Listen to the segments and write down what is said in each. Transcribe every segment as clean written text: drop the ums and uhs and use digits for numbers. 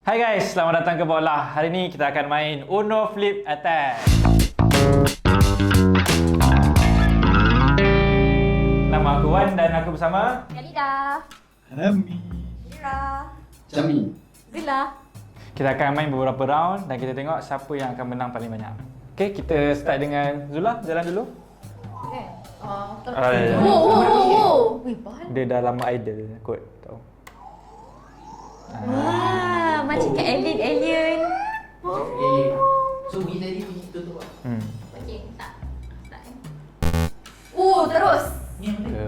Hai guys, selamat datang ke Bola. Hari ni kita akan main Uno Flip Attack. Nama aku Wan dan aku bersama Yalida, Rami, Zira, Jami. Zila. kita akan main beberapa round dan kita tengok siapa yang akan menang paling banyak. Okay, kita start dengan Zula. Jalan dulu. Wih, bahan. Dia dah lama idol kot, tahu. Wah, macam kat alien. So we tadi pergi tutup ah. Okey, tak. Terus.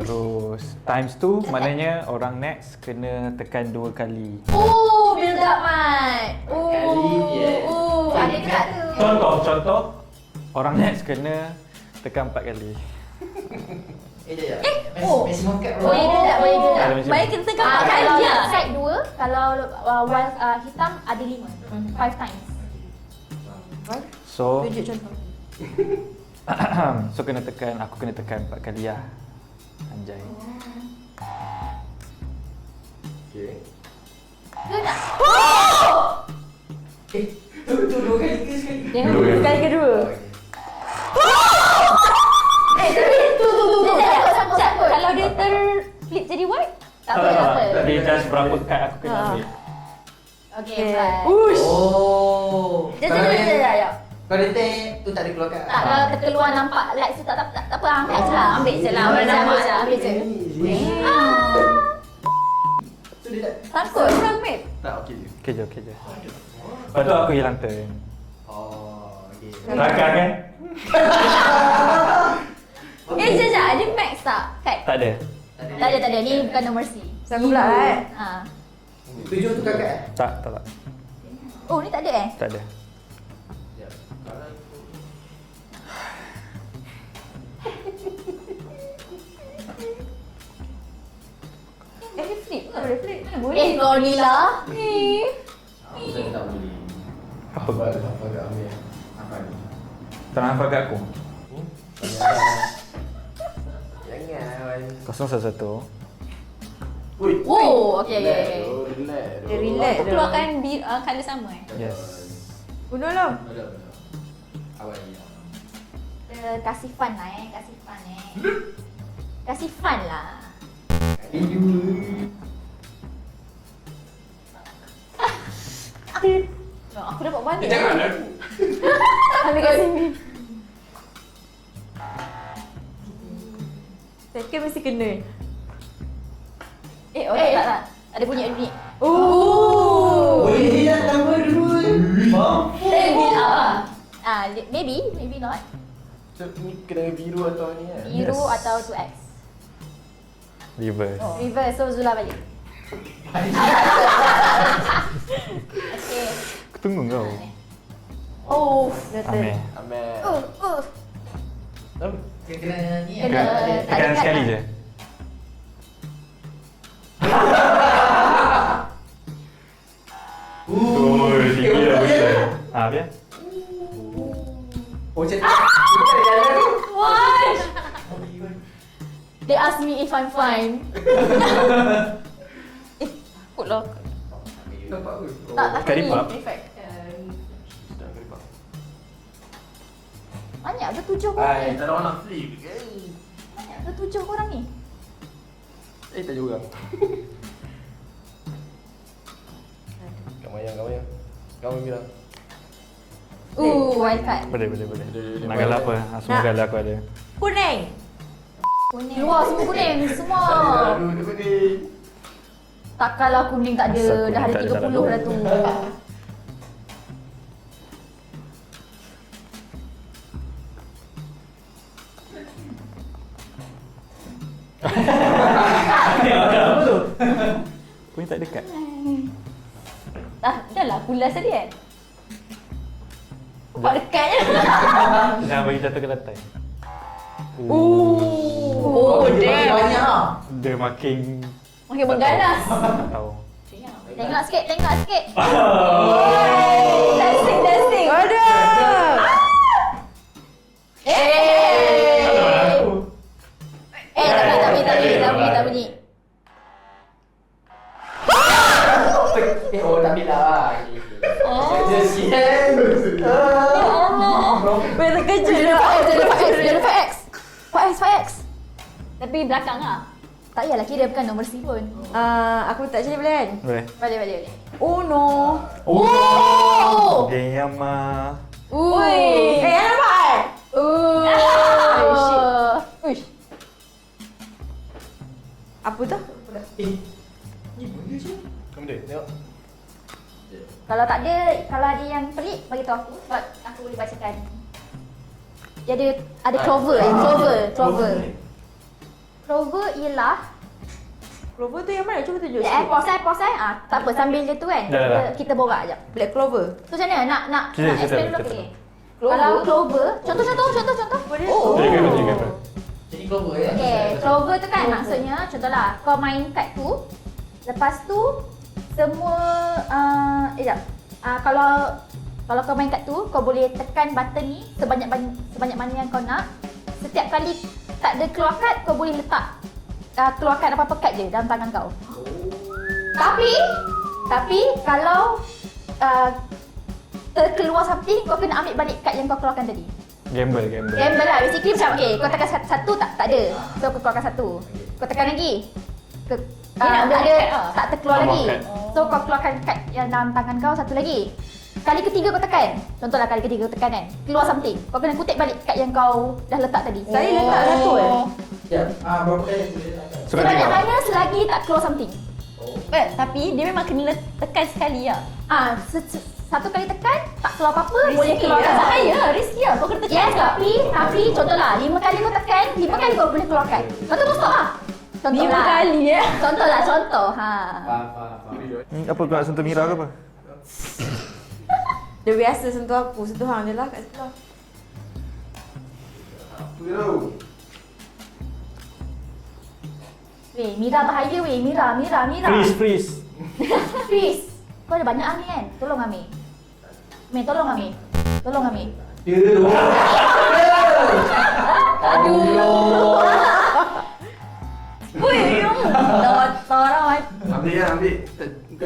Terus times 2 maknanya orang next kena tekan 2 kali. Build up, Mat. Ada ke tak tu? Contoh orang next kena tekan 4 kali. Maximum cut Boleh ke tak? Boleh ke tak? Ada macam Baik kita tekan 4 kali Kalau je. side 2, kalau hitam ada 5 times. So Tunjuk contoh. so aku kena tekan 4 kali lah. Anjay. Okay. Ke tak? Tu dua kali ke sekali? Jangan Dua kali. kali kedua. Sangkut. Kalau dia terflip jadi white, Tak apa, tak apa. Dia just berapa kad aku kena ambil. Okey, Okay. baik. Oh. Sekejap. Kalau dia take tu tak ada keluar kat. Tak, kalau terkeluar nampak light tu tak apa, angkat je lah. Ambil je lah. Ambil je. So dia tak. takut orang, mate. Tak okey je. Okay je. Lepas tu aku hilang turn. Oh, okey. Kelakar kan? Sekejap. Ada max tak? Kad? Tak ada. Tak ada. Ni bukan no mercy. Sanggup pula, Ha. 7 tu kakak. Tak. Oh, ni tak ada Tak ada. Dia flip ke? Boleh flip? Boleh. Kau ni lah. Ni. Aku tak boleh. Apa? Apa agak ambil. Apa ni? Tak nak hafal kat aku. Jangan. 011. Ui. Okey. Relax. Dia relax Aku je. keluarkan colour sama Yes. Bunuh lah. Awal ni. Kasih fun lah Kasih fun lah. Aku dapat balik. Jangan lah. Ambil kat sini. Second mesti kena. Tak. Ada bunyi. Boleh dia tambah dulu. Maybe maybe not. So ni kena biru atau ni kan? Biru Yes. atau 2x. Reverse. Reverse, so Zula balik. Okey. Aku tunggu kau. Betul. Amir. Kena ni Kena. Tekan sekali je. Tinggi dah besar. Biar. Oh, macam tu. Kita ada jalan tu. What? They ask me if I'm fine. Takut lah. Nampak ke? Tak Kari ni. pap. Perfect. Sedang kari pap. Banyak ke 7 korang ni? Tak ada orang nak flip. Banyak ke 7 korang ni? Tak juga. Kamu bilang. Wild card. Boleh. Nak galah apa? Semua Nak. galah aku ada. Kuning. Luar semua kuning. Semua. Aduh, dia pening. Takkanlah kuning tak ada. Asal kuning Dah ada tak ada, tak 30 ada. dah tu. Apa tu? Kuning tak dekat. Dah lah. Pulas tadi kan? Nampak dekat je. Jangan bagi jatuh ke lantai. Dia banyak. Dia makin Makin mengganas. tahu. Tengok sikit. Testing. Ada. Tak bunyi. Oh, tak bila lah. tepi belakang lah. Tak payahlah kira bukan nombor si pun. Aku tak cari boleh kan? Boleh. Boleh. Uno. Oh! Geyama. Ui. Nampak? Uish. Apa tu? Ni benda je. Kamu dia, tengok. Kalau tak ada, kalau ada yang pelik, bagi tahu aku sebab aku boleh bacakan. Dia ada clover, Clover ialah Clover tu yang mana? Cuba tunjuk ya, sikit. pause. Tak apa, sambil dia tu kan. Dah. Kita borak jap. Black Clover. So macam mana? Nak Cerita. explain dulu ke? Kalau clover, contoh. Oh. Tiga. Jadi clover ya. Okay, clover tu kan maksudnya contohlah kau main kad tu, lepas tu semua kalau kau main kad tu, kau boleh tekan button ni sebanyak mana yang kau nak. Setiap kali tak ada keluar kad, kau boleh letak keluarkan apa-apa kad je dalam tangan kau. Tapi kalau terkeluar something, kau kena ambil balik kad yang kau keluarkan tadi. Gamble. Gamble lah, basically macam kau tekan satu tak ada. So kau keluarkan satu. Kau tekan lagi. Dia nak ambil ada kad lah. tak terkeluar Tambah lagi. kad. So kau keluarkan kad yang dalam tangan kau satu lagi. Kali ketiga kau tekan. Contohlah kali ketiga kau tekan kan. Keluar something. Kau kena kutip balik kad yang kau dah letak tadi. Saya letak satu Ya. Berapa kali boleh letakkan? Suka Sebanyak-banyak selagi tak keluar something. Tapi dia memang kena tekan sekali lah. Satu kali tekan tak keluar apa-apa, boleh keluarkan Bahaya, risky lah. Kau kena tekan. Yes, tapi contohlah 5 kali kau tekan, 5 kali kau boleh keluarkan. Lepas tu kau stop lah. 5 kali ya. Contoh. Faham. Apa kau nak sentuh Mira ke apa? Dia biasa sentuh aku. Sentuh hang je lah kat sebelah. Weh, Mira bahaya weh. Mira. Freeze. Freeze. Kau ada banyak Ami kan? Tolong Ami. Tolong Ami. Woi, tolong. Ambil.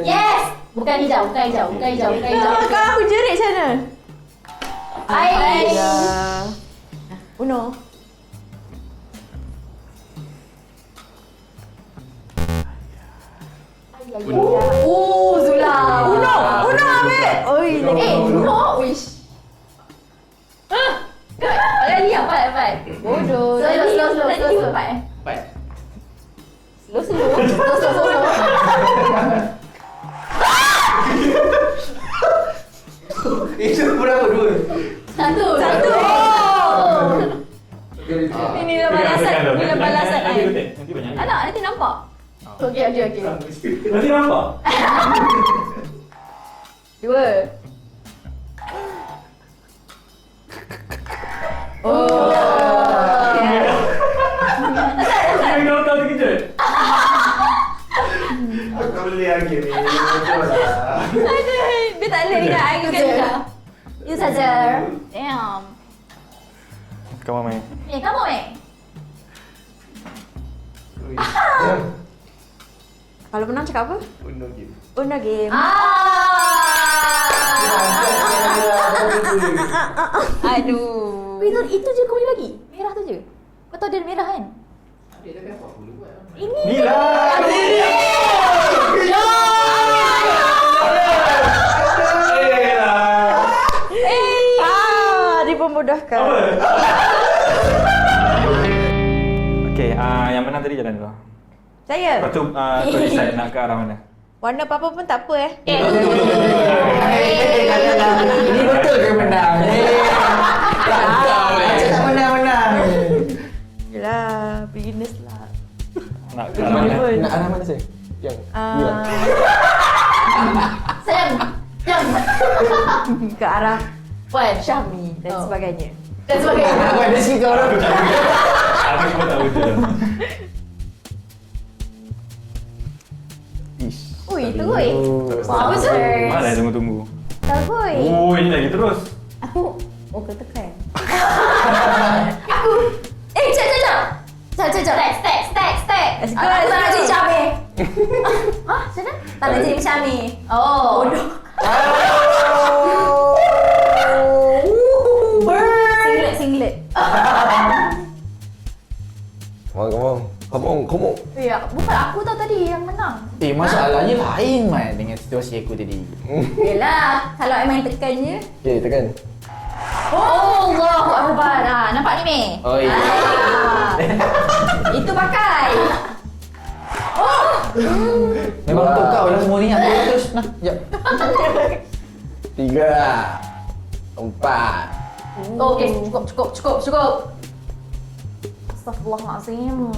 Yes! Bukan hijau. Kau aku jerit macam mana? Aish. Uno. Zula. Uno ambil. Oi, No, wish. Kali apa? Bodoh. Slow. Baik. Itu berapa dua? Satu. Ini dah balasan. Nanti banyak. Anak, nanti nampak. Okay. Nanti nampak? 2. Kau tahu terkejut? Kau boleh lagi ni. Betul lah. Dia tak boleh dengan air kan. Itu saja. Damn. Kamu main. Kamu main. Kalau menang cakap apa? Uno game. Uno game. Aduh. Itu je kau boleh bagi. Merah tu je. Kau tahu dia ada merah kan? Dia dah apa boleh buat. Mira. Dimudahkan. Okay, yang menang tadi jalan dulu. Saya. Lepas tu kau decide nak ke arah mana? Warna apa-apa pun tak apa Ini betul ke menang? Macam tak menang. Yelah, beginners lah. Nak ke arah mana? Nak arah mana saya? Yang Sayang. Ke arah Puan. Syahmi dan sebagainya. Dan sebagainya. Ada sikit orang. Aku semua tak betul. Ui, tu ui. Apa tu? Mana tunggu. Tak ui. Oh, ini lagi terus. Aku kau tekan. Jap. Stack. Let's go. Aku tak nak jadi Syami. Hah? Macam mana? Tak nak jadi Syahmi. Oh. Bodoh. Singlet. Come on. Come on. Ya, bukan aku tau tadi yang menang. Masalahnya lain man dengan situasi aku tadi. Yelah, kalau Aiman tekan je. Okay, tekan. Oh, Allahu Akbar. Nampak ni Mei? Oh ya. Itu pakai. Memang untuk kau lah semua ni. Aku terus. Nah, jap. 3, 4. Oh, okey, cukup. Astaghfirullahalazim.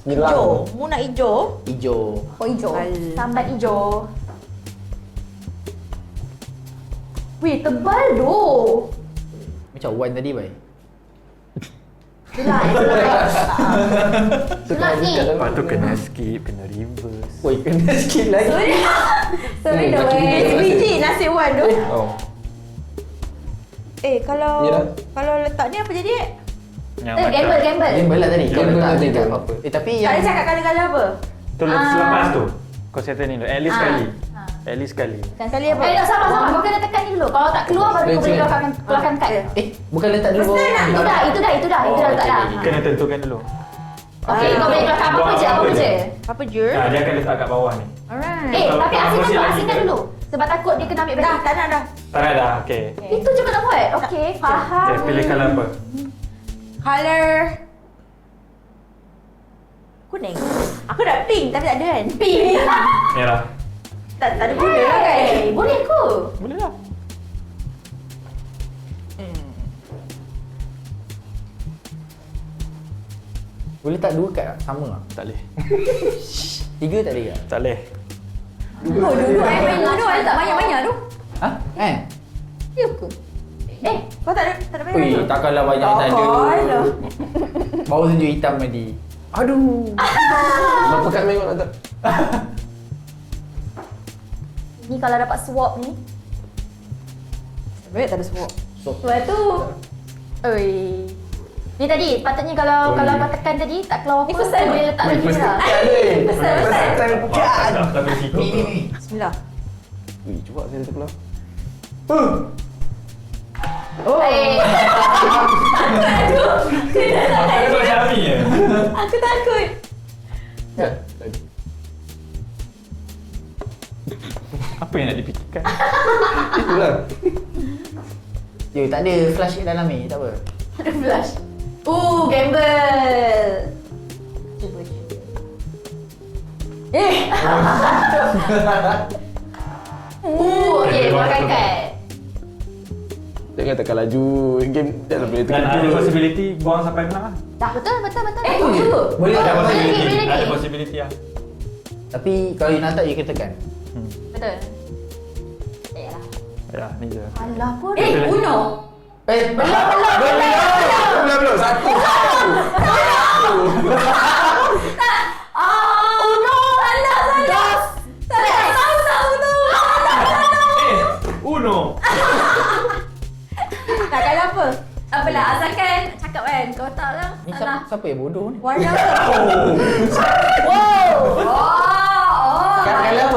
9. Hijau. Mu nak hijau? Hijau. Oh, hijau. Sambat hijau. Wih, tebal doh. Macam one tadi baik. Itulah ni. Lepas tu kena skip, kena reverse. Oi, kena sikit lagi. Sorry dah macam weh. ni. Biji nasi wan tu. Oh. Kalau Mira. kalau letak ni apa jadi? Gamble. Gamble lah tadi. Gamble Gamble lah tak tadi. tak apa-apa. Tapi Tak yang ada cakap kali-kali apa? Tu selepas tu. Kau settle ni dulu. At least sekali. Ah. At least sekali. Kali apa? Tak, sama. Kau kena tekan ni dulu. Kalau tak keluar baru kau boleh keluarkan kad. bukan letak dulu. First time Itu dah letak dah. Kena tentukan dulu. Okey, kau boleh keluarkan apa je. Apa je? Dia akan letak kat bawah ni. Alright. Tapi Kalau asingkan lagi dulu. Sebab takut dia kena ambil Dah, balik. tak nak dah. Tak ada dah. Okey. Itu je kau nak buat. Okey, faham. Okay, pilih colour apa? Color kuning. Aku nak pink tapi tak ada kan? Pink. Merah. Tak ada guna lah kan? Boleh ke? Boleh lah. Boleh tak dua kad tak? Sama tak? Tak boleh. 3 tak boleh tak? Tak boleh. Duduk Aiman duduk tak banyak-banyak tu. Ha? Kan? Ya ke? Kau tak ada Ui, banyak. takkanlah banyak tak ada. Alah. Bawa tunjuk hitam tadi. Aduh. Berapa kad memang nak tak? Ni kalau dapat swap ni. Baik tak ada semua. Lepas tu. Oi. Ni tadi patutnya kalau kau tekan tadi tak keluar apa. first time. Boleh letak lagi lah. Tak boleh ikut. Ni. Bismillah. Ui, cuba saya terkeluar. Kau Syami je. Aku takut. Apa yang nak dipikirkan? Itulah. Yo, tak ada flash kat dalam ni, tak apa. Ada flash. Gamble. Cuba. Okey, keluarkan kad. Jangan tekan laju. Game jangan boleh Dan tekan ada laju. possibility buang sampai menang lah. Dah betul. Boleh tak? Ada boleh possibility. lagi. Ada possibility lah. Tapi kalau you nak tak, you kena tekan. Betul. Yalah. Ya, ni je. Alah pun. Uno. Belum. Satu. Uno. Tak kalau apa? Apalah, asalkan cakap kan. Kau tak lah. Ni siapa yang bodoh ni? Warna apa?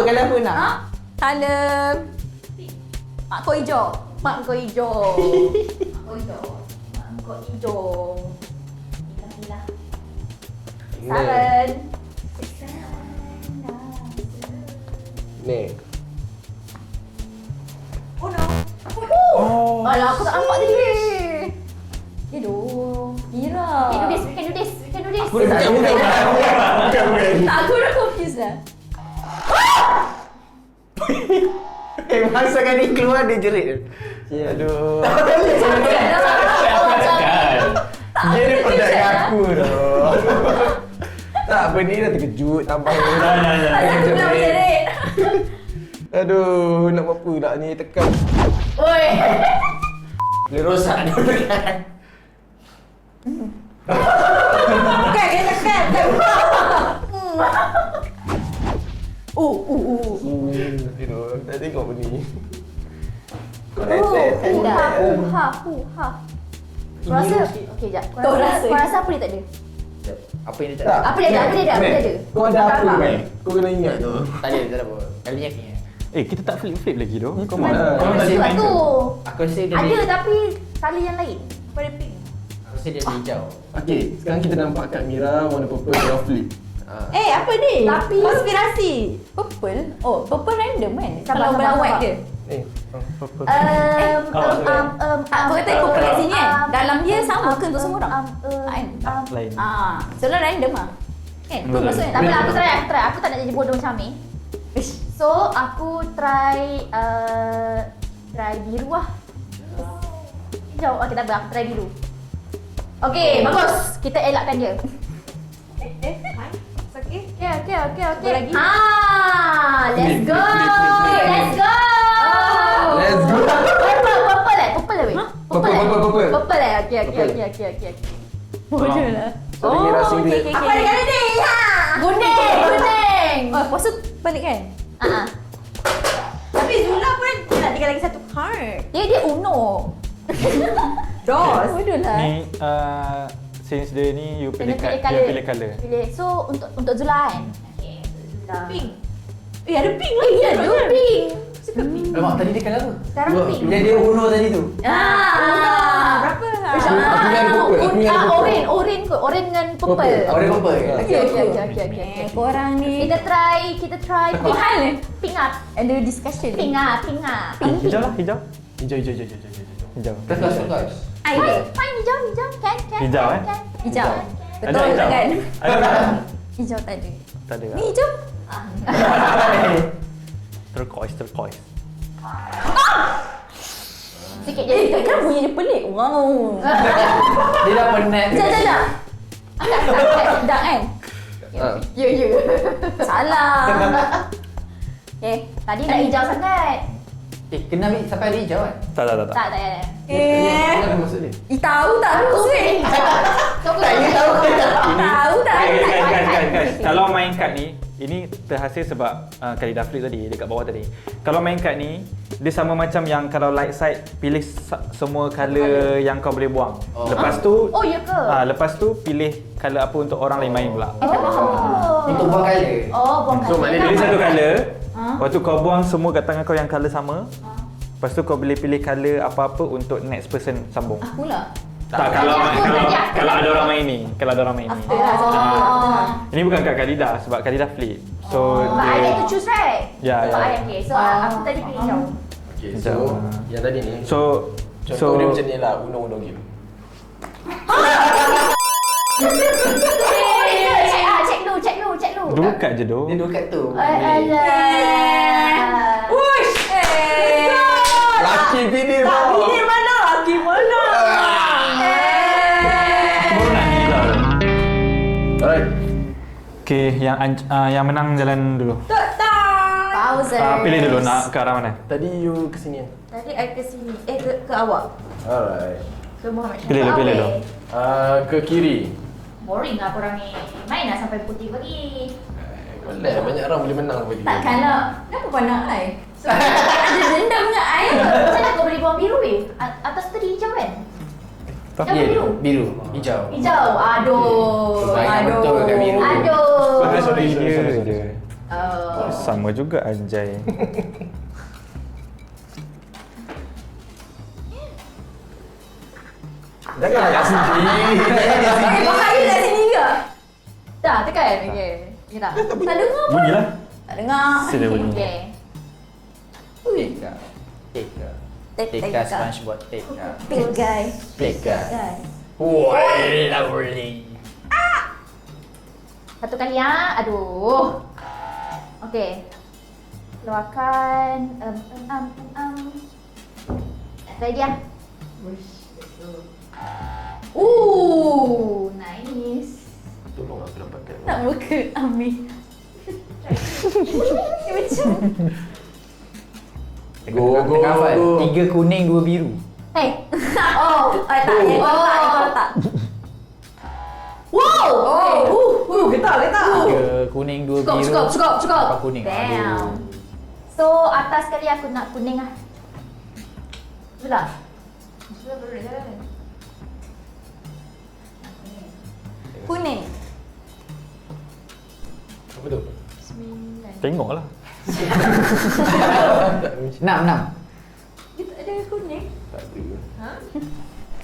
Kalau apa nak? Color mak kau hijau. Mak kau hijau. Gila. Saran. Ni. Alah, aku tak nampak tadi. Aduh. Mira. We can do this. Bukan. Aku dah confused dah. Masa kan ni keluar dia jerit. Aduh. Kan? Dia ni pedak dengan aku tu. Tak, benda ni dah terkejut. Tambah Aku dah jerit. Aduh, nak buat apa nak ni tekan. Oi. Dia rosak dia tekan. Bukan, dia tekan. Aduh, dah tengok benda ni. Hu-ha. Kau rasa? Okey, jap. Kau rasa? Kau rasa apa dia tak ada? Apa yang dia tak Tak. ada? Apa dia ada? Kau ada apa, Mei? Kau kena ingat tu. Tak ada apa. Kali ni aku ingat. Kita tak flip lagi tu. Kau Mana? Kau tak Sebab main tu Aku rasa dia ada tapi tali yang lain. Pada pink. Aku rasa Masa dia ada hijau. Okay, sekarang kita nampak Kak Mira warna purple dia flip. Apa ni? Tapi- konspirasi. Purple? Oh, purple random kan? Sabar, Kalau sabar, belah white sabar. dia. Purple. Aku kata ikut kat sini kan? Dalam dia sama ke untuk semua orang? Tak kan? Lain. Soalnya random lah. Kan? Tu Betul. maksudnya. Tak apa, aku try. Aku tak nak jadi bodoh macam Amir. So, aku try biru lah. Hijau. Okay, tak apa. Aku try biru. Okay, bagus. Kita elakkan dia. Okay. Okay. Apa lagi? Let's go. Let's go. Let's go. Purple eh? Purple weh? Purple. Purple eh? Okay. Bodoh lah. Tadi Mira sing dia. Apa ada kali ni? Kuning. Oh, lepas tu balik kan? Tapi Zula pun dia nak tinggal lagi satu card. Dia Uno. Dos. Bodoh lah. Ni since dia ni you pilih Kena dia pilih colour. Pilih. So untuk Zula kan? Okay. Zula. Pink. Ada pink lagi. Ya, dia pink. Alamak, tadi dia colour apa? Sekarang pink. Dia Uno tadi tu. Berapa? Aku ingat purple. Aku ingat purple. Orange kot. Orange dengan purple. Orang purple. Okay. Korang ni Kita try Pink hal ni? Pink up. Ada discussion. Pink up. Hijau lah, hijau. Hijau. Hijau. Terus. Fine, hijau. Can. Hijau, eh? Can. Hijau. Ada Betul hijau? kan? Ada tak? Hijau tak ada. Tak ada. Ni hijau? Turquoise. Sikit je. Kan bunyi dia pelik. Wow. Dia dah penat. Sekejap. Dah kan? Ya. Salah. Okay. Tadi nak hijau sangat. Kena ambil sampai ada hijau kan? Tak. Tak payah. Apa maksud dia? Tahu tak maksud? Tahu Tahu tak? Guys. Kalau main kad ni, ini terhasil sebab kali dah flip tadi dekat bawah tadi. Kalau main kad ni, dia sama macam yang kalau light side pilih semua colour yang kau boleh buang. Oh. Lepas tu Oh, ya ke? lepas tu pilih colour apa untuk orang lain main pula. Untuk buang colour. Oh, buang So, maknanya Pilih satu colour. Lepas tu kau buang semua kat tangan kau yang colour sama. Lepas tu kau boleh pilih colour apa-apa untuk next person sambung. Aku lah. Tak, kalau ada orang main ni. Kalau ada orang main ni. Ini bukan kat Khalida sebab Khalida flip. So But I get to choose, right? Ya. Okay. So, aku tadi pilih hijau. Okay, so yang tadi ni. So Contoh dia macam ni lah, Uno game. Check dulu. dua kad je doh. Dia dua kad tu. Alah. Wush. Laki bini Tak, bini mana? Laki mana? Baru nak ni lah. Alright. Okay, yang menang jalan dulu. Bowser. Pilih dulu nak ke arah mana? Tadi you ke sini. Tadi I ke sini. Ke awak. Alright. Ke Muhammad Syah. Pilih dulu. Ke kiri. Boring lah korang ni. Main lah sampai putih pagi. Boleh, banyak orang boleh menang apa Tak kalau. Kenapa pandang I? Ada dendam dengan I. Macam mana kau boleh buang biru weh? Atas tadi hijau kan? Hijau ke biru? Biru. Hijau. Hijau. Aduh. Banyak betul kat biru. Aduh. Sorry je. Oh. Sama juga anjay. Jangan kat sini. Bahaya kat sini ke? Dah tekan. Okay. Ya dah. Tak dengar pun. Bunyilah. Tak dengar. Sila bunyi. Okay. Teka. Teka SpongeBob Teka. Big guy. Teka. Guy. Woi, lovely. Satu kali ya. Aduh. Okay. Keluarkan. Ready ya? Nice. Tolong aku dapatkan. Tak muka Amir. Dia macam. Go. 3 kuning, 2 biru. Hey. Oh, tak. Yang kau letak. Yang kau letak. Wow. Getar. 3 kuning, 2 biru. Cukup. Apa kuning? Damn. So, atas sekali aku nak kuning lah. Sudah. Kuning. Apa tu? Tengoklah. 6. Kita ada kuning. Tak ada.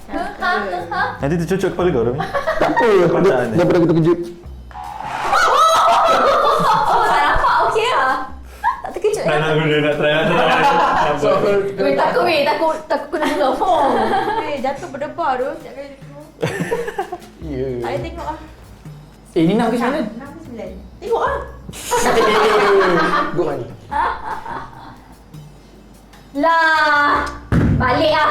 Nanti tercucuk kepala kau Rami. Tak apa. Daripada aku terkejut. Oh, tak nampak. Okey lah. Tak terkejut lah. Nak guna nak try. So, Takut kena gula. Jatuh berdebar tu. Sekejap kali tu. ya. Tak boleh tengok lah. Ni 6 ke 9? 6 ke 9? Tengok lah. Good man. Lah. Balik lah.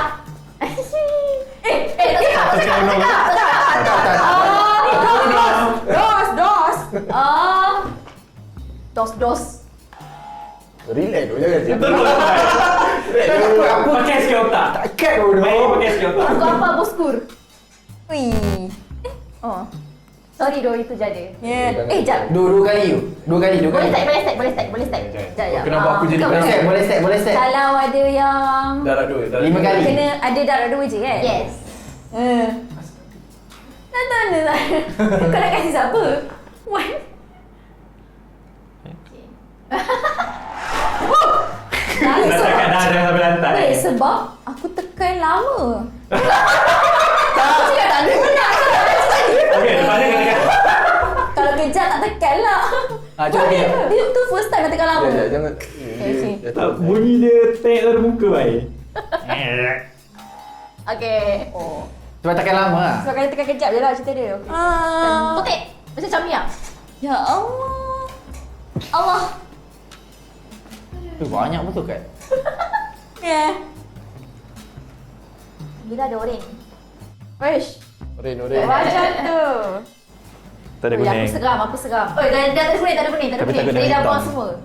Tak Dos. Relax dulu, jangan siap. Pakai skill otak. Takkan dulu. Main pakai skill otak. Aku apa boskur? Wih. Oh. Sorry doh itu jadi. Jap. Dua kali tu. Dua kali. Boleh start. Jap. Kenapa aku jadi Boleh step. Kalau ada yang Darah dua. 5 kali. kena ada darah 2 je kan? Yes. Tak. Kau nak kasih siapa? What? Dah cakap dah jangan sampai lantai. Weh, sebab aku tekan lama. Aku cakap tak ada menang. Okey, lepas ni kena tekan. Kalau kejap tak tekan lah. Cuba kejap. Dia tu first time nak tekan lama. Jangan. Okay. Tak, bunyi dia tengok dari muka baik. Okay. Sebab takkan lama lah. Sebab kali tekan kejap je lah cerita dia. Okay. Potek. Macam Camia. Ya Allah. Allah. Tu banyak betul kan? Ya. Bila ada orang. Wish. Oren. Wajah tu. Tak ada Aku kuning. seram. Oh, dah ada kuning. Tapi takut dah Dia dah hitam. buang semua.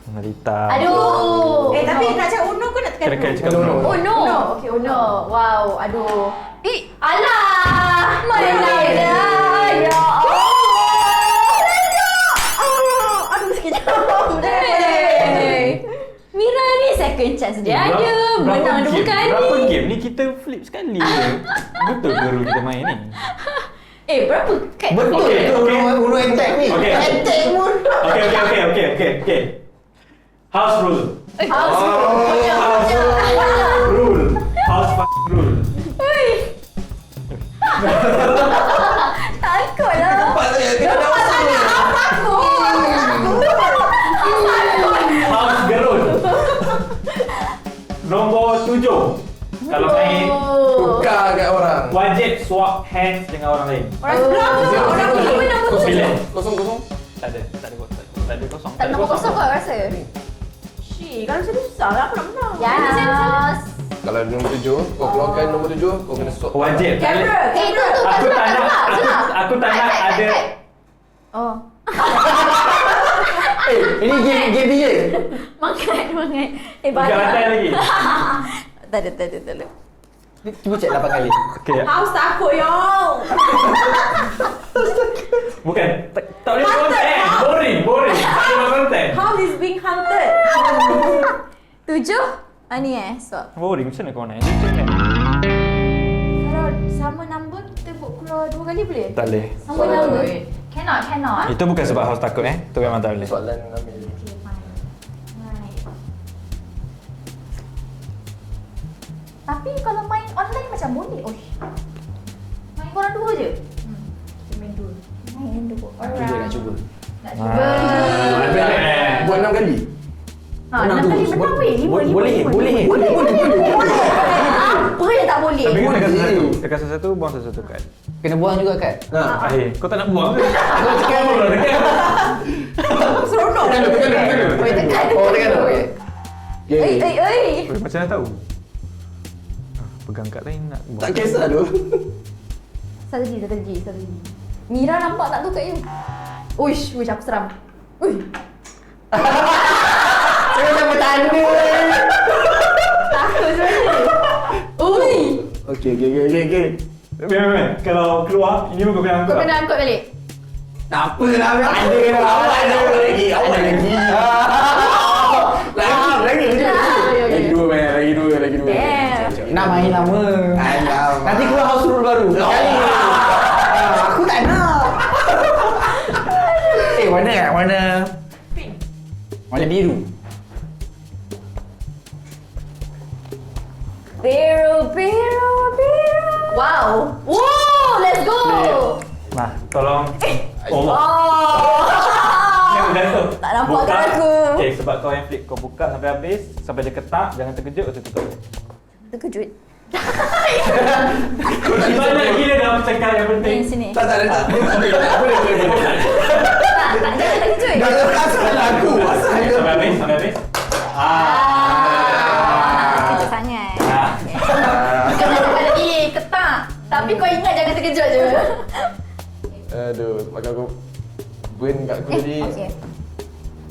Warna hitam. Aduh. Tapi nak cakap uno ke nak tekan Kena dulu? cakap dulu. Oh no. Uno. Okay, uno. No. Wow. Aduh. Alah. Mana dia? Ya Allah. Aduh sekejap. Mira ni second chance dia ada. Menang dua kali. Berapa game ni kita flip sekali je. Betul ke rule kita main ni? Berapa kad? Betul Okey, tu okey. Uno attack ni. Okey. Attack pun. Okay. House rule. House Rule. House rule. Takut lah. Nampak tak? Kena dapat sama. House gerun. Nombor 7. Kalau main Tukar kat orang. wajib swap hands dengan orang lain. Orang sebelah tu. Orang tu mana betul? Bila? Kosong. Tak ada kosong. Tak nombor kosong kot rasa. Shit, kalau macam tu susah lah. Aku nak menang. Yes. Kalau nombor 7, kau keluarkan nombor 7, kau kena swap. Wajib. Camera. Itu Aku tak nak aku tak nak ada Oh. Ini game dia. Makan. tiga lantai lagi. Tak ada. Cuba check 8 kali. Okey. Haus takut yo. Bukan. Tak boleh konten. Boring. Tak boleh konten. House is being hunted. 7? Ni swap. Boring macam mana kau nak? Dia macam mana? Kalau sama number kita buat keluar 2 kali boleh? Tak boleh. Sama nama. Cannot. Itu bukan sebab house takut Itu memang tak boleh. Soalan ambil. Okay, fine. Right. Tapi kalau main online macam boleh. Oh. Main korang dua je. Kita main 2. Main dulu. Nak cuba. Nak cuba. Buat 6 kali. Ha, 6 kali menang weh. 5. Boleh. Apa yang tak boleh? Tapi kena tekan Boleh. satu. Tekan satu, buang satu kad. Kena buang juga kan? Kau tak nak buang ke? Aku tekan dulu. Seronok. Tekan dulu. Oh, tekan dulu. Okey. Oi. Macam mana tahu? Pegang kad lain nak buang. Tak kisah tu. Strategi. Mira nampak tak tu kat you? Uish, aku seram. Ui. Saya dah bertanda. Takut sebenarnya. Ui. Okey. Memang. Kalau keluar, ini pun kau kena Kau angkat. kena angkut balik. Tak apa lah. Ada kena awal. Ada lagi. Lagi 2 man. Lagi 2. Nak main lama. Nanti keluar house rule baru. Sekali. Aku tak nak. Warna biru. Biru. Wow. Wow, let's go. Nah, tolong. Oh. Ni udah tu. Tak nampak kat aku. Okay, sebab kau yang flip, kau buka sampai habis, sampai dia ketak, jangan terkejut, lepas tu tutup. Terkejut. Banyak gila dah cakap yang penting. Ni sini. Tak ada. Boleh. Tak jangan terkejut. Dah kasar aku. Okay, sampai habis. Terkejut sangat. Bukan nak cakap lagi ketak. Tapi kau ingat jangan terkejut je. Aduh, makan aku burn kat aku tadi. Okey.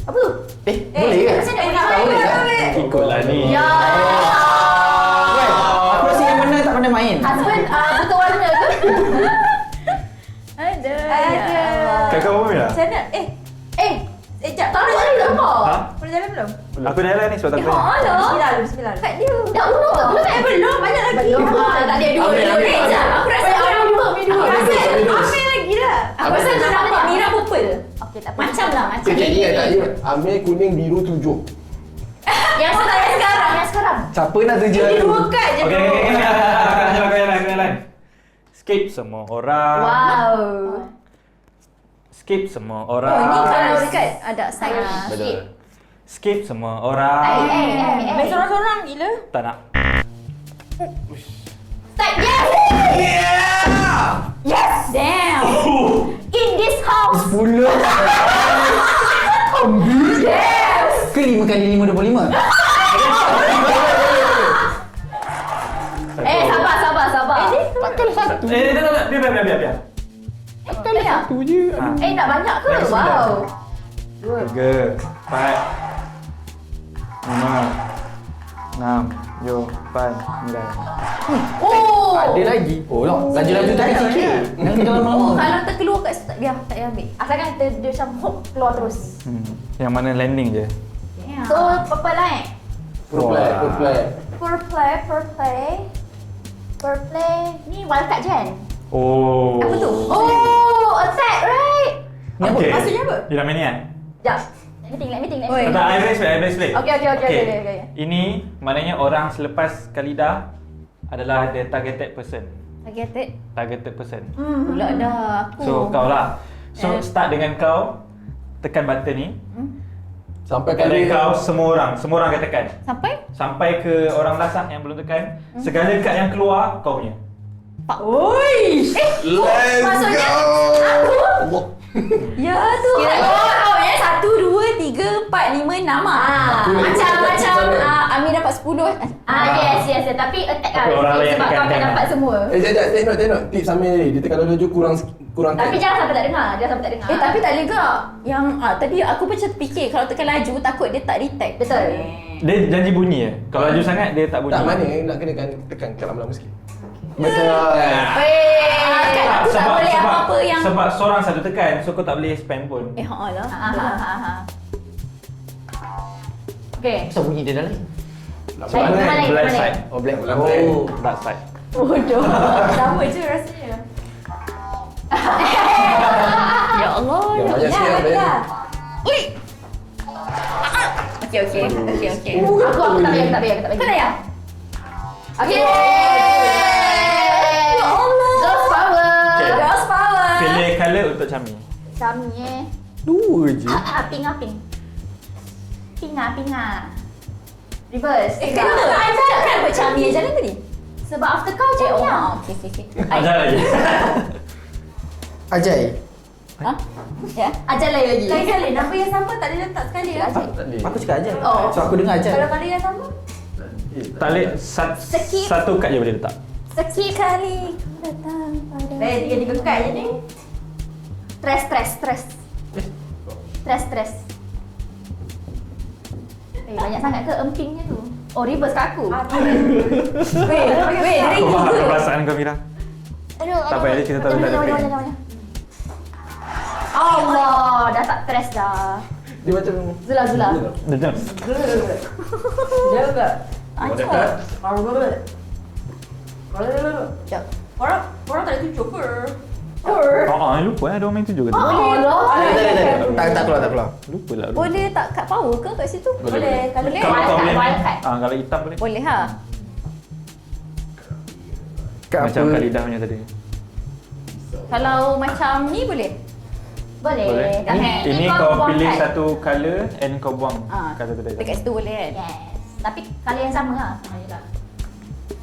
Apa tu? Boleh ke? Macam mana? Boleh ke? Ikutlah ni. Ya. Well, aku rasa yang mana tak pandai main. Husband buta warna ke? Ada. Kakak apa bila? Macam mana? Sekejap. Tak ada jalan tak apa? Ha? Boleh jalan belum? Aku dah jalan ni sebab tak tanya. Bismillah dulu, bismillah. Kat dia. Dah uno ke? Belum tak? Belum. Banyak lagi. Belum. Tak ada dua. Sekejap. Aku rasa dua. Aku rasa Amir lagi lah. Aku rasa nak nampak Mira purple. Okey, tak apa. Macam lah, macam. Tak ingat. Amir kuning biru 7. Yang sekarang. Yang sekarang. Siapa nak kerja Dia tu? dua kad je. Okey, bro. aku jalan. Skip semua orang. Wow. Skip semua Oh, orang. ni kalau dekat ada side. Betul. Skip semua orang. Main sorang-sorang gila. Tak nak. Start. Yes. Damn. In this house. 10. Yes. Ke 5 kali 5 25? Sabar. Satu. Tak. Biar. Kali ya? Tu je. Nak banyak ke? Dah Wow. 3, 4, 5, 6, 7, 8, 9. Oh. Ada lagi. Oh, laju-laju tak sikit. Nanti kalau lama-lama. Kalau terkeluar kat start, biar tak payah ambil. Asalkan dia macam hook keluar terus. Yang mana landing je. So, purple lah Purple. Ni wildcard je kan? Oh. Apa tu? Oh, attack right? Okay. Maksudnya apa? You nak main ni kan? Sekejap. Let me think. Oi. Tak, I brace play. Okay. Ini maknanya orang selepas Khalida adalah the targeted person. Targeted person. Pula dah aku. So kau lah. So start dengan kau tekan button ni. Sampai Kali kali kau semua orang akan tekan. Sampai? Ke orang last yang belum tekan. Segala kad yang keluar kau punya. Oi. Maksudnya aku. Ya tu. Oh, 1 2 3 4 5 6 Macam Amir dapat 10. yes. Tapi attack Tapi orang lain sebab tekan kau akan jangan. dapat semua. Sekejap, tengok. Tips Amir ni. Dia tekan laju kurang Tapi jangan sampai tak dengar. Tapi tak lega. Yang tadi aku macam terfikir kalau tekan laju takut dia tak detect. Betul. Dia janji bunyi je. Kalau laju sangat dia tak bunyi. Tak, mana nak kena tekan kat lama-lama sikit. Betul. Kan aku tak boleh apa-apa yang Sebab seorang satu tekan, so kau tak boleh spam pun. lah. Okay. Kenapa bunyi dia dah lain? Mana? Blind side. Oh, black. Oh. Dark side. Bodoh. Sama je rasanya. Ya Allah. Yang banyak sikit yang lain. Ui. Okey. Aku tak payah. Kau dah ya? Okay. Ya Allah. Girls power. Okay. Girls power. Pilih colour untuk Chami. Chami Dua je. Pink. Pinga. Reverse. Kenapa tak ajak kan buat Chami yang jalan tadi? Sebab after kau Chami lah. Okey. Ajar lagi. Ajai. Ha? Ya. Ajar lain lagi. Lain kali, nama yang sama tak boleh letak sekali ya? Tak boleh. Aku cakap Ajai. Oh. So aku dengar Ajai. Kalau kali yang sama? Tak boleh Skip. satu kad je boleh letak. Sekali kau datang pada. Tiga kad je ni. Stress. Banyak sangat ke empingnya tu? Oh, reverse kat aku. Weh, dia Kau faham ringgit. perasaan kau, Mira? Tak payah, kita tahu tak ada ping. Allah, dah tak stress dah. Dia macam Zula. Dia jam. Jaga. Ancur. Sekejap. Korang tak ada tujuh ke? Lupa ada orang main tu juga. Tak keluar. Lupa lah. Boleh tak kat power ke kat situ? Boleh. Kalau Boleh. Kalau kau boleh main, Wildcard. kalau hitam boleh. Boleh ha. Macam apa? Khalidah punya tadi. Kalau macam ni boleh? Boleh. Ini kau pilih satu colour and kau buang kata tadi. Dekat situ boleh kan? Yes. Tapi kali yang sama lah. Sama juga.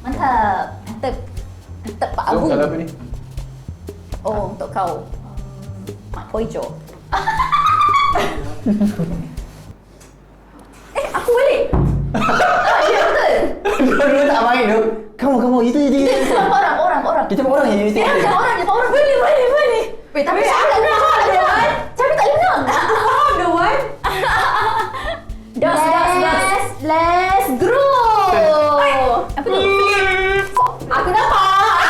Mantap. Mantap. Mantap Pak So, Abu. kalau apa ni? Oh, untuk kau. Mak kau hijau. Aku balik. Ya betul. Dua-dua tak main tu. Kamu itu je. Orang. Kita orang je. Orang. Boleh. Weh, tapi aku tak dengar ada Wan. Tapi tak dengar. Aku faham dah Wan. Das. Let's grow. Apa tu? Aku nampak.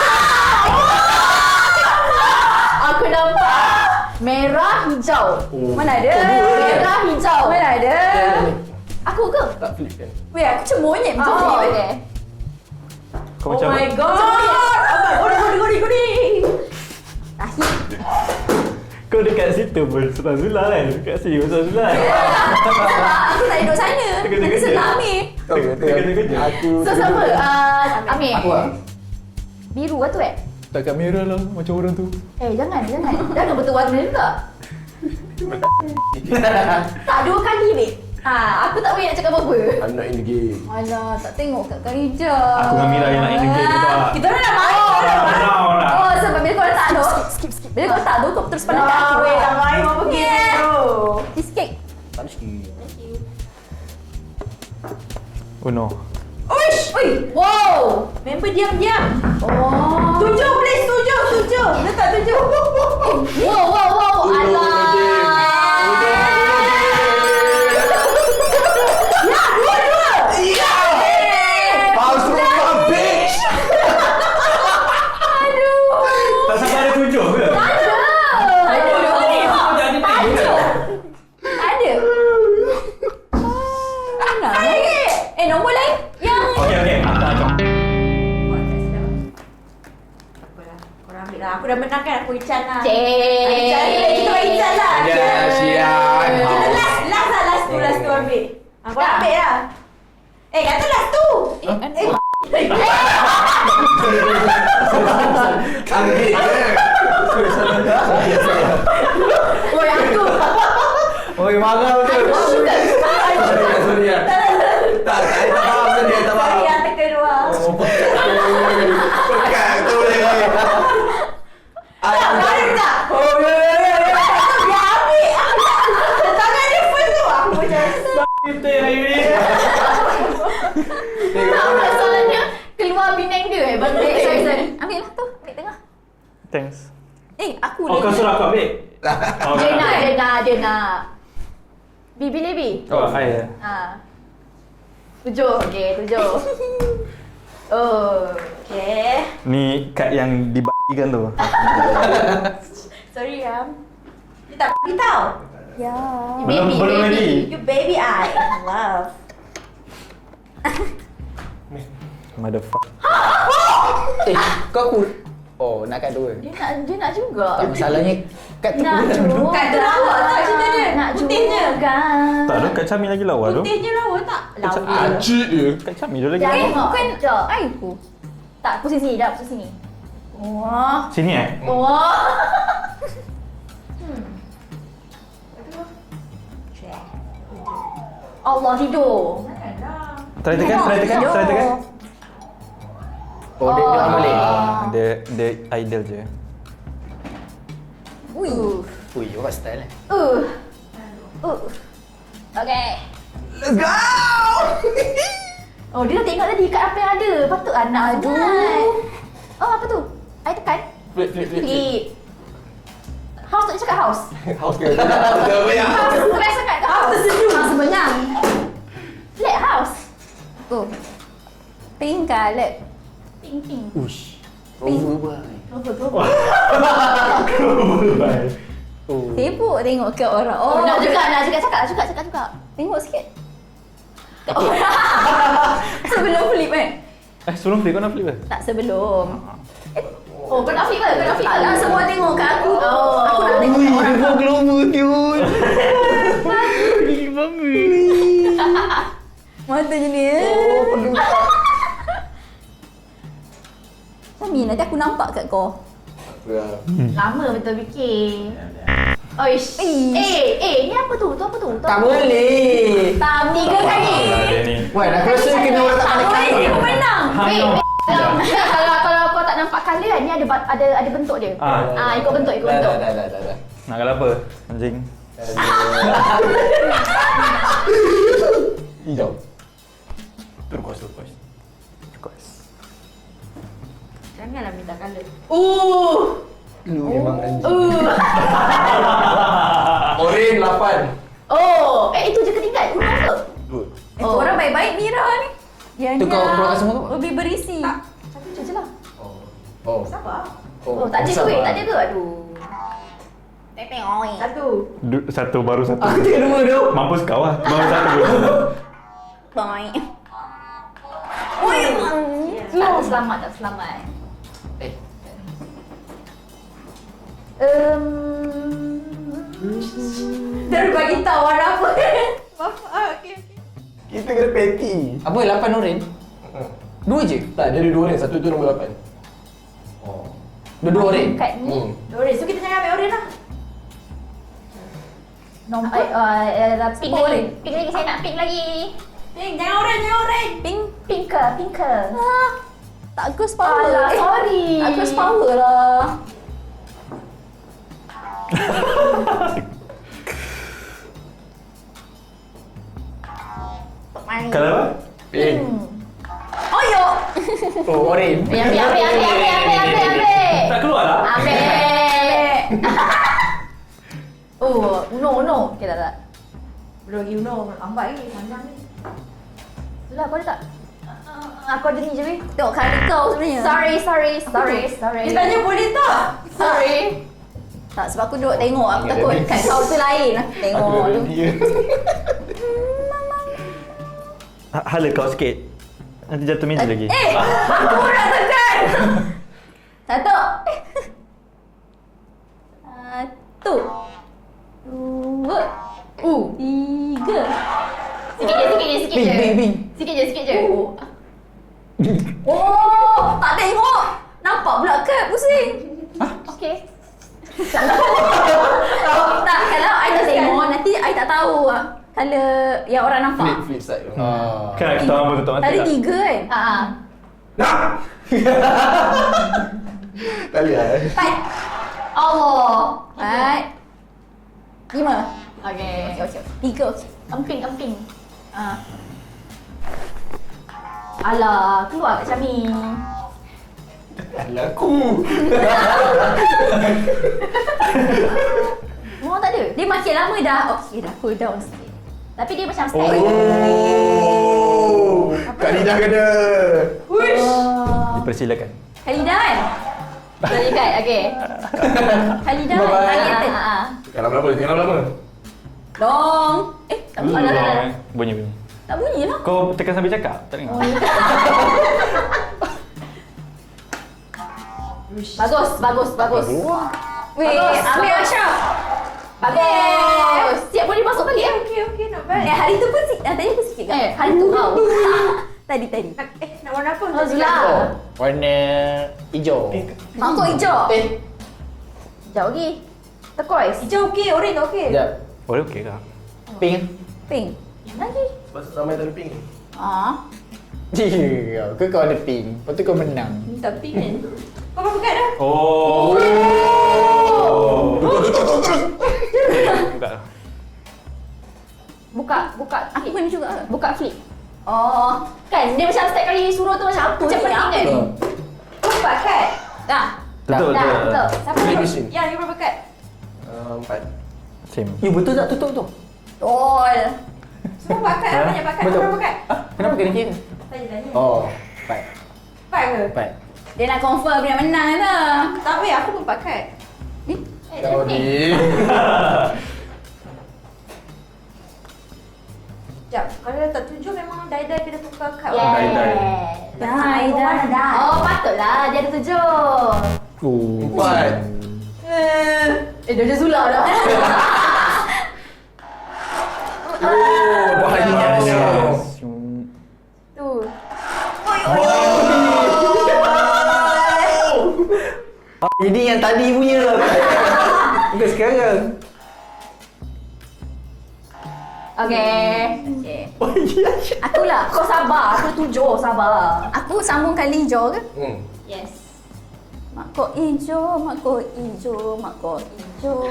Aku nampak merah hijau. Mana ada? Merah hijau. Mana ada? Aku ke? Tak flip kan? Weh, aku macam monyet macam Oh, ni. okay. Kau macam Oh my god. Abang, gori. kau dekat situ pun Sultan Zula kan? Dekat sini pun Sultan Zula. Sebab aku tak duduk sana. Tengah-tengah Nanti je. senang Amir. Tahu kata aku So siapa? Amir. Aku lah. Biru lah tu Takkan merah lah macam orang tu. Jangan. Jangan betul warna juga. Tak, 2 kali ni. Aku tak boleh nak cakap apa-apa. I'm not in the game. Alah, tak tengok kat Khalijah. Aku dengan Mira yang nak in the game tu tak. Kita orang nak main. Oh, sebab bila kau letak tu. Skip. Bila kau letak tu, kau terus pandang kat aku. Weh, tak main apa pergi tu. Cheesecake. Tak ada sikit. Oh no. Uish! Ui! Wow. Member diam-diam. Oh. 7 please, 7. Letak 7. Wow. Alah. House rumah bitch! Tak sampai ada 7 ke? Ada. Nombor lain yang Okey. Acong. korang ambil lah. Aku dah menang kan. Aku Ican lah. Cik. Ican. Kita buat Ican lah. Ya, siap. Kita last tu ambil. Korang ambil lah. Kata last tu. Ambil je. Oi, aku. Oi, marah betul. Sorry ya. Tak faham tu dia, tak faham. Yang kedua. Pekat tu boleh. Tak tak. Oh, Dia ambil. Tangan dia full tu. Aku macam Kita hari ni. Tak, masalahnya keluar Penang dia. Sorry. Ambil lah tu. Ambil tengah. Thanks. aku Oh, kau suruh aku ambil? Oh, Dia nak. Bi. Oh, I ya. 7. Okay, 7. Oh, okay. Ni kad yang dibagikan tu. Sorry Ram. Dia tak bagi tahu. Ya. Belum lagi. You baby I love. Motherfucker. Kau aku. Oh, nak kat dua. Dia nak juga. Tak masalahnya kat tu. Nak juga. Kat tu lawa tak cerita dia? Nak Putihnya. juga. Tak ada kat Cami lagi lawa tu. Putihnya lawa tak? Lawa. Acik dia. Kat Cami tu lagi. Bukan Air ku. Tak, posisi sini. Dah posisi sini. Wah. Sini Wah. Allah tidur. Try tekan. Oh, dia boleh. Dia idol je. Ui. Ui, awak style eh. Okay. Let's go! Oh, dia dah tengok tadi kat apa yang ada. Patut anak sangat. Oh, apa tu? I tekan. Flip. Flip. House tak cakap house. House ke? Dah banyak. House sebenarnya sangat ke house? House sebenarnya. Flat house. Oh. Pink colour. Pink. Ush. Over boy. Oh. Sibuk tengok ke orang. Oh, nak cakap. Tengok sikit. Sebelum flip kan? Sebelum flip kau nak flip ke? Tak sebelum. Oh, kau nak flip ke? Tak lah, semua tengok kat aku. Oh. Aku nak tengok Ui, kat orang. dia global cute. Mata je ni. Oh, perlu. Sama Min, nanti aku nampak kat kau. Lama betul fikir. Oish. Ni apa tu? Tu apa tu? Tak boleh. 3 kali. Dia ni. Wan, aku rasa kena orang tak pandai boleh, colour. aku menang. Kalau kau tak nampak colour kan, ni ada bentuk dia. Ikut bentuk. Dah. Nak kalau apa? Anjing. Hijau. Turquoise. Janganlah minta colour. Lu memang anjing. Oren 8. Itu je ketinggal. Uno ke? Good. Orang baik-baik Mira ni. Yang Tu kau keluarkan semua tu? lebih berisi. Satu je lah. Oh. Sabar. Tak ada ke? Tak ada ke? Aduh. Satu. Satu baru satu. Aku tengok 2 tu. Mampus kau lah. Baru satu. Baik. Tak selamat. Dah bagi tahu warna apa. Okey. Kita kena petty. Apa 8 oren? 2 je. Tak, dia ada 2 oren. Satu tu nombor 8. Dua-dua oren. Kat ni. Oren. So kita jangan ambil oren lah. Nombor pink Sepuluh. lagi. Pink lagi, saya nak pink lagi. Jangan oren. Pink. Pink ke? Tak girls power. Alah, sorry. Tak girls power lah. Kalau apa? Pink. Oh yo. Oh, oren. Ambil. Tak keluar lah. Ambil. Uno. Okay, tak. Belum lagi Uno. Lambat lagi. Panjang ni. Itulah, kau ada tak? Aku ada ni je, weh. Tengok kali kau sebenarnya. Sorry. Dia tanya boleh tak? Sorry. Tak, sebab aku duduk tengok. Aku takut kat kau tu lain. Aku tengok Aku tu. dah dia. Hala kau sikit. Nanti jatuh meja lagi. Aku nak tekan. Satu. Satu. Dua. Tiga. Sikit je. Pink. Sikit je. Oh, tak tengok. Nampak pula kad pusing. Okay. Tak, kalau I tak tengok, nanti I tak tahu kalau yang orang nampak. Flip side. Kan kita orang betul mati Tadi tak? 3 kan? Nak! Tak boleh lah. 4. Allah. 5. Okay. 3 okey. Emping. Alah, keluar kat Syami. Alah aku. Memang tak ada. Dia makin lama dah. Okey dah cool down sikit. Tapi dia macam stack. Oh. Kak Lidah kena. Dipersilakan. Khalidah kan? Sorry kan? Okay. Khalidah Bye-bye. kan? Targeted. Jangan lama-lama. Long. Tak bunyi. Bunyi. Tak bunyi lah. Kau tekan sambil cakap? Tak dengar? Bagus. Weh, ambil Ashraf. Bagus. Siap boleh masuk balik. Okey, not bad. Hari tu pun tadi aku sikit kan? Hari tu kau. Tadi. Nak warna apa? Nazla. Warna hijau. Mak kau hijau. Jauh lagi. Turquoise. Hijau okey, oren okey. Sekejap. Boleh okey kah? Pink. Pink. Lagi. Sebab ramai tak ada pink. Kau ada pink. Lepas tu kau menang. Minta pink kan. Kau berapa kad dah? Oh. Buka. Buka. Aku pun juga. Buka flip. Oh. Kan dia macam setiap kali suruh tu macam Apa penting ni? kan. Kau berapa kad? Dah. Betul. Siapa Boleh yang bising. Ya, you berapa kad? 4. Same. You betul tak tutup tu? Betul. Semua empat kad. Banyak empat kad. Kau Betul. berapa kad? Kenapa kena kira? Tanya. Oh, 4. Empat ke? 4. Dia nak confirm dia menang lah. Tak weh, aku pun empat kad. Kau ni. Sekejap, kalau dah tak tujuh memang die-die kena tukar kad. Yeah. Dah, dah. Oh, patutlah dia ada 7. 4. Dia je Zula dah. Oh, bahayanya. Tu. Ini yang tadi punya. Bukan sekarang. Okay. Akulah. Kau sabar. Aku tujuh sabar. Aku sambung kali hijau ke? Yes. Mak kok hijau, mak kok hijau, mak kok hijau.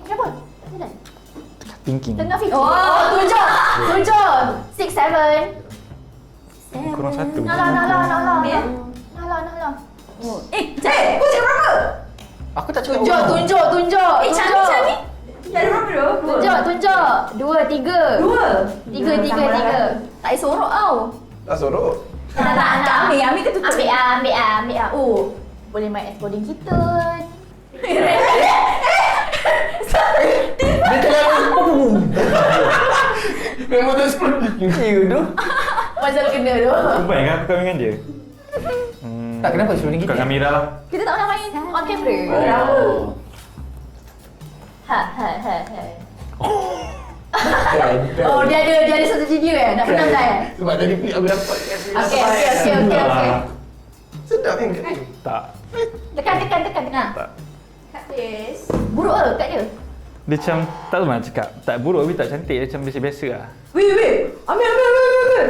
Kenapa? Tak jalan. Thinking. Tengah fikir. Oh, tujuh. 6, 7. Kurang satu. Nalah. Ya. Nalah. Kau cakap berapa? Aku tak cakap. Tunjuk. Cami. Dah ada berapa dah? Tunjuk. 2, 3. 3. Tak payah sorok tau. Tak sorok. Tak, ambil ke tutup? Ambil. Oh, boleh main encoding kita. Dia terlalu. Memang tak sepuluh. You tu. Pasal kena tu. Lupa kan aku kahwin dengan dia? Tak, kenapa suruh ni Kat kita? kamera lah. Kita tak pernah main on camera. Oh. Ha. Oh, dia ada satu video nak penang dah. Sebab tadi pelik aku dapat. Okay. Sedap kan? Tak. Tekan. Tak. Kat face. Buruk ke kat dia? Dia macam, tak tahu nak cakap. Tak buruk tapi tak cantik. Dia macam biasa-biasa lah. Wait. Ambil.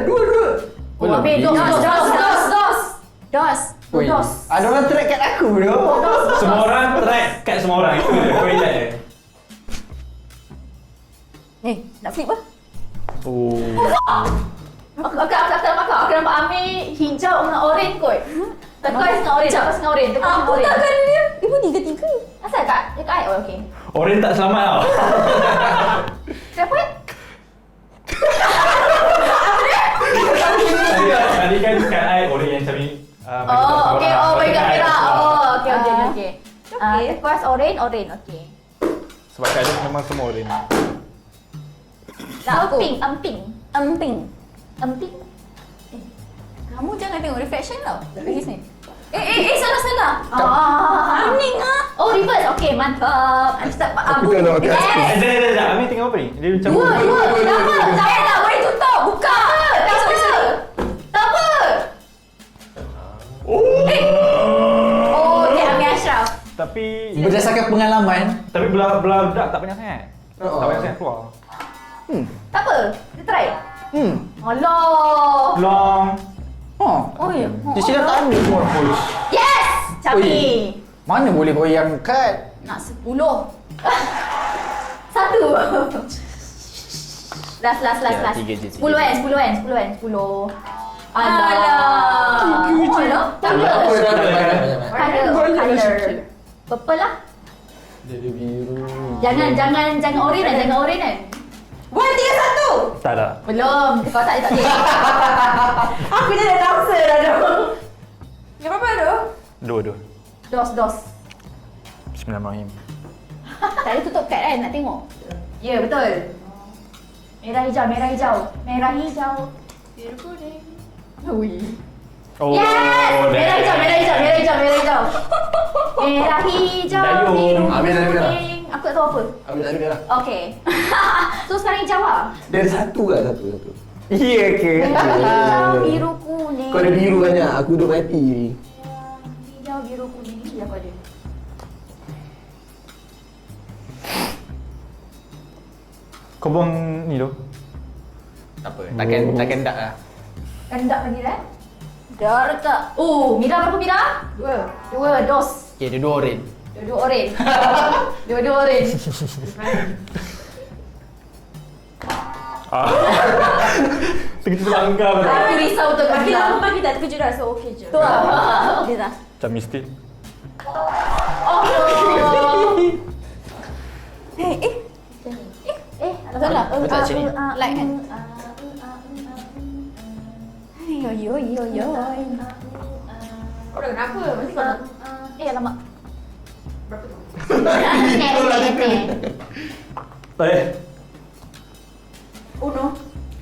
Dua. Oh, ambil dos. Oi, ada orang track kat aku tu. Semua orang track kat semua orang. Itu je. Kau ingat je. Nak flip apa? Oh. Aku nampak ambil hijau dengan oren kot. Turquoise dengan oren. Aku takkan dia. Dia pun 3-3. Asal kat? Dia kat air? Oh, okay. Oren tak selamat tau. Siapa? Tadi kan kat air, oren yang macam ni. Oh, okay. Oh, bagi kat merah. Oh, okay. Turquoise, oren. Okay. Sebab kat dia memang semua oren. Emping. Kamu jangan tengok reflection tau. Bagi sini. Salah. Aning ah. Oh, reverse. Okay, mantap. Aku tak nak pakai Yes. Sekejap. Amin tengok apa ni? Dia macam... Dua. Saya tak boleh tutup. Buka. Tak apa. Oh, dia ambil Ashraf. Tapi... Berdasarkan pengalaman. Tapi belah budak tak banyak sangat. Oh. Tak banyak sangat keluar. Tak apa. Kita try. Allah. Long. Oh ya. Dia sila tak ambil pun. Yes. Cami. Mana boleh goyang kad? Nak 10. Satu. Last. Ya, tiga je, 10 kan? 10. Alah. Tak apa. Color. Purple lah. Dia ada biru. Jangan oren kan? Buat 3-1. Tak ada. Belum. Kau tak boleh. Aku dah ada dancer dah tu. Yang berapa tu? Dua. Dos. Bismillahirrahmanirrahim. Tak ada tutup kad kan? Nak tengok. Ya, betul. Merah hijau. Biru kuning. Ui. Oh, Yes! Merah hijau. Merah hijau, Dayung. biru Ambil dah. kuning. Aku tak tahu apa. Ambil tak ada lah. Okay. So sekarang hijau lah. Dia ada satu. Ya ke? Merah hijau, biru kuning. Kau ada biru banyak. Aku duduk mati. Hijau, biru kuning. Ini aku ada. Kau buang ni tu. Tak apa. Takkan tak lah. Rendak lagi dah. Dah retak. Oh, Mira berapa Mira? Dua, dos. Okay, dia 2 oren. Dua oren. Dua oren. Terkejut langgar tu. Aku risau tu Bagi Mira. lama bagi tak terkejut dah. So okay je. Tu lah. Dia dah. Macam mistik. Oh. Salah. Betul tak sini? Like kan? Yo. Kau dah kenapa? Mesti kau nak. Alamak. Berapa tu?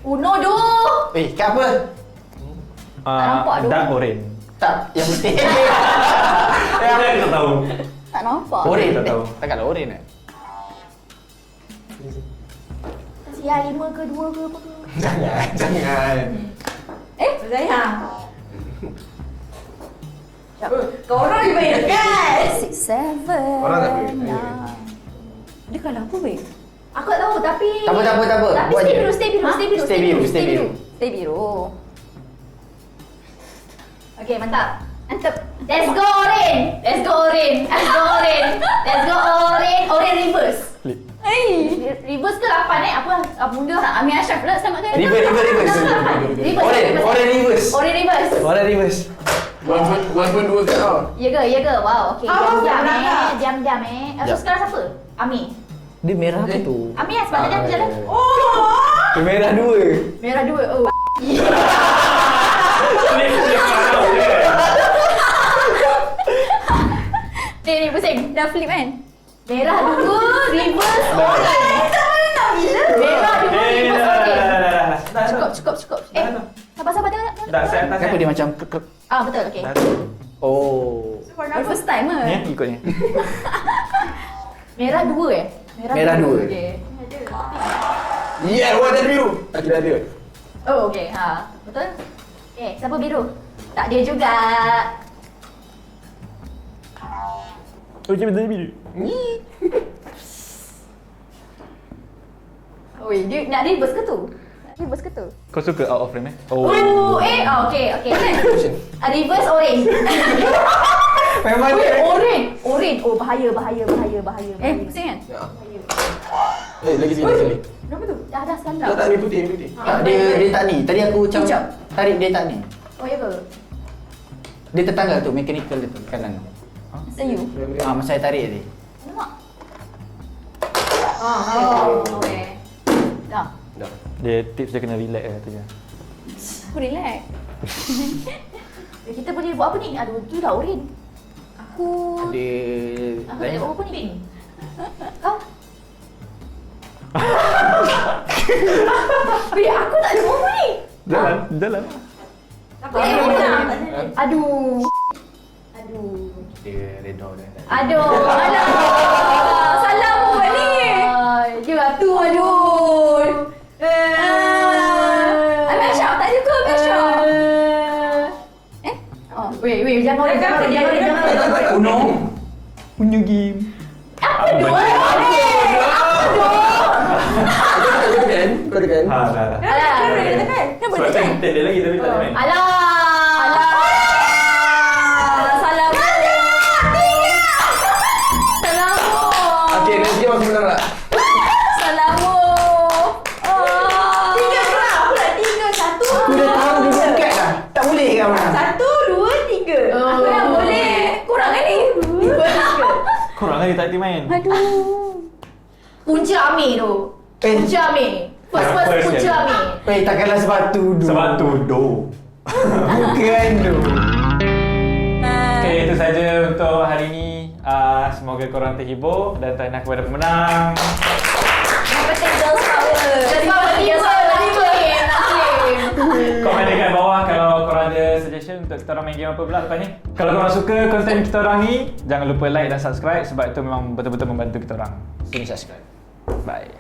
Uno do. Kad apa? nampak tu. Dark oren. Tak, yang putih. Aku tak tahu. Tak nampak. Oren. Tak tahu. Takkanlah oren kan? Ya 5 ke 2 ke apa ke? Jangan. Sayang. Korang je main dekat. 6, 7, Orang tak boleh. 9. Dia kalau apa baik? Aku tak tahu tapi Tak apa. Tapi Buat stay je. biru, stay biru, Ha? stay biru, Stay biru, stay biru. Stay biru. Okay, mantap. Let's go orange. Let's go orange. Let's go orange. Let's go orange. Orange reverse. Reverse ke 8 Apa bunda? Amir Ashraf pula selamatkan. Reverse. Reverse. Orang reverse. Orange reverse. Orang reverse. Walaupun 2 kat tau. Ya ke? Wow, okay. Awas Diam-diam tak nak. Diam-diam So Jap. sekarang siapa? Ami. Dia merah apa tu? Ami lah sebab dia berjalan. Dia merah 2. Merah 2. Oh. Ni pusing. Dah flip kan? Merah 2, reverse orange. Merah 2, reverse orange. Cukup. Sabar tengok. Dah saya atas. Kenapa dia macam Betul, okay. Oh. Baru first time ke? Ni ikut ni. Merah 2 Merah dua. Okay. Yeah, warna biru. Tak kira dia. Oh, okay. Betul? Okay, siapa biru? Tak dia juga. Okey, betul biru. Oi, dia nak reverse ke tu? Reverse ke tu? Kau suka out of frame Okay. Reverse orange. Memang dia. Orange. Oh, bahaya. Pusing kan? Lagi sini. Kenapa tu? Dah sekarang Tak dah. ni putih. Tak, dia tak ni. Tadi aku macam Hijau. tarik dia tak ni. Oh, ya ke? Dia tertanggal tu, mechanical dia tu kanan. Seyu. Masa saya tarik tadi. Nampak? Oh. Okay. Dah. Dah. Dia tips dia kena relax tu je. Aku relax. Kita boleh buat apa ni? Aduh, tu dah orange. Aku Ada tak lain. buat apa ni? Kau? Weh, aku tak ada apa ni. Dalam. Aduh. Dia redor dia. Aduh. Salah buat ni. Dia tu aduh. Amir Ashraf tak ada ke Amir Ashraf? Weh, jangan orang. Unong. Punya game. Apa dua? Kau tekan. Dah. Kenapa dia tekan? Dia lagi tapi tak ada main. Alah. Salah Okey, nanti aku menang tak? Salamu. Tiga pula. Aku nak 3. 1. Aku dah tahu dia dekat dah. Tak boleh kan mana? 1, 2, 3. Aku yang boleh. Kurang kan ni? Korang lagi tak main. Aduh. Punca Amir tu. Punca Amir. First punca Amir. Takkanlah sebab tu. Sebab tu do. Bukan tu. Okay, itu saja untuk hari ini. Semoga korang terhibur dan tahniah kepada pemenang. Yang penting girls power. Komen dekat bawah kalau korang ada suggestion untuk kita orang main game apa pula lepas ni. Kalau korang suka konten kita orang ni, jangan lupa like dan subscribe sebab itu memang betul-betul membantu kita orang. Sini subscribe. Bye.